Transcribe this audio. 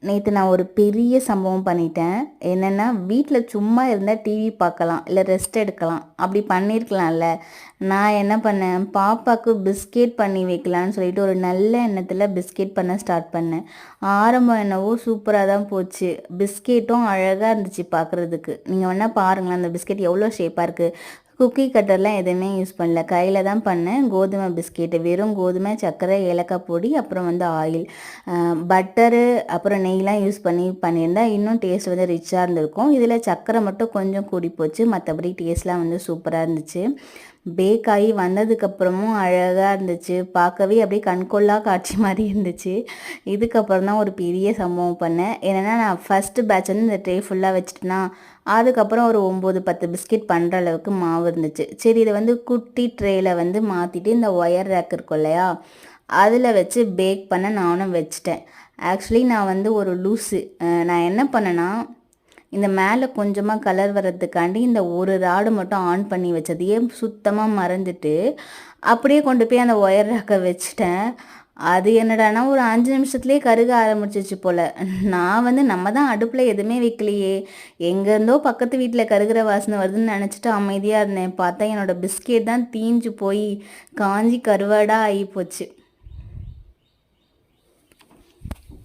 நேற்று நான் ஒரு பெரிய சம்பவம் பண்ணிட்டேன். என்னென்னா வீட்டில் சும்மா இருந்தால் டிவி பார்க்கலாம், இல்லை ரெஸ்ட் எடுக்கலாம், அப்படி பண்ணியிருக்கலாம்ல. நான் என்ன பண்ணேன், பாப்பாவுக்கு பிஸ்கெட் பண்ணி வைக்கலான்னு சொல்லிட்டு ஒரு நல்ல எண்ணத்தில் பிஸ்கெட் பண்ண ஸ்டார்ட் பண்ணேன். ஆரம்பம் என்னவோ சூப்பராக தான் போச்சு. பிஸ்கெட்டும் அழகாக இருந்துச்சு பார்க்குறதுக்கு. நீங்கள் வேணால் பாருங்களேன், அந்த பிஸ்கெட் எவ்வளோ ஷேப்பாக இருக்குது. குக்கி கட்டர்லாம் எதுவுமே யூஸ் பண்ணல, கையில் தான் பண்ணேன். கோதுமை பிஸ்கெட்டு, வெறும் கோதுமை, சர்க்கரை, ஏலக்காய் பொடி, அப்புறம் வந்து ஆயில், பட்டரு, அப்புறம் நெய்லாம் யூஸ் பண்ணியிருந்தா இன்னும் டேஸ்ட் வந்து ரிச்சாக இருந்திருக்கும். இதில் சர்க்கரை மட்டும் கொஞ்சம் கூடி போச்சு, மற்றபடி டேஸ்ட்லாம் வந்து சூப்பராக இருந்துச்சு. பேக் ஆகி வந்ததுக்கப்புறமும் அழகாக இருந்துச்சு, பார்க்கவே அப்படியே கண்கொள்ளா காட்சி மாதிரி இருந்துச்சு. இதுக்கப்புறம் தான் ஒரு பெரிய சம்பவம் பண்ணேன். என்னென்னா, நான் ஃபஸ்ட்டு பேட்ச் வந்து இந்த ட்ரே ஃபுல்லாக வச்சுட்டேன்னா, அதுக்கப்புறம் ஒரு 9-10 பிஸ்கெட் பண்ணுற அளவுக்கு மாவு இருந்துச்சு. சரி, இதை வந்து குட்டி ட்ரேயில் வந்து மாற்றிட்டு இந்த ஒயர் ரேக் இருக்கும் இல்லையா, அதில் வச்சு பேக் பண்ண நானும் வச்சுட்டேன். ஆக்சுவலி நான் வந்து ஒரு லூஸு. நான் என்ன பண்ணேன்னா, இந்த மேலே கொஞ்சமாக கலர் வர்றதுக்காண்டி இந்த ஒரு ராடு மட்டும் ஆன் பண்ணி வச்சதையே சுத்தமாக மறந்துட்டு அப்படியே கொண்டு போய் அந்த ஒயர் ரேக்கை வச்சுட்டேன். அது என்னடானா ஒரு 5 நிமிஷத்துலேயே கருக ஆரம்பிச்சிச்சு போல். நான் வந்து நம்ம தான் அடுப்பில் எதுவுமே வைக்கலையே, எங்கேருந்தோ பக்கத்து வீட்டில் கருகிற வாசனை வருதுன்னு நினச்சிட்டு அமைதியாக இருந்தேன். பார்த்தா என்னோடய பிஸ்கெட் தான் தீஞ்சு போய் காஞ்சி கருவாடாக ஆகி போச்சு.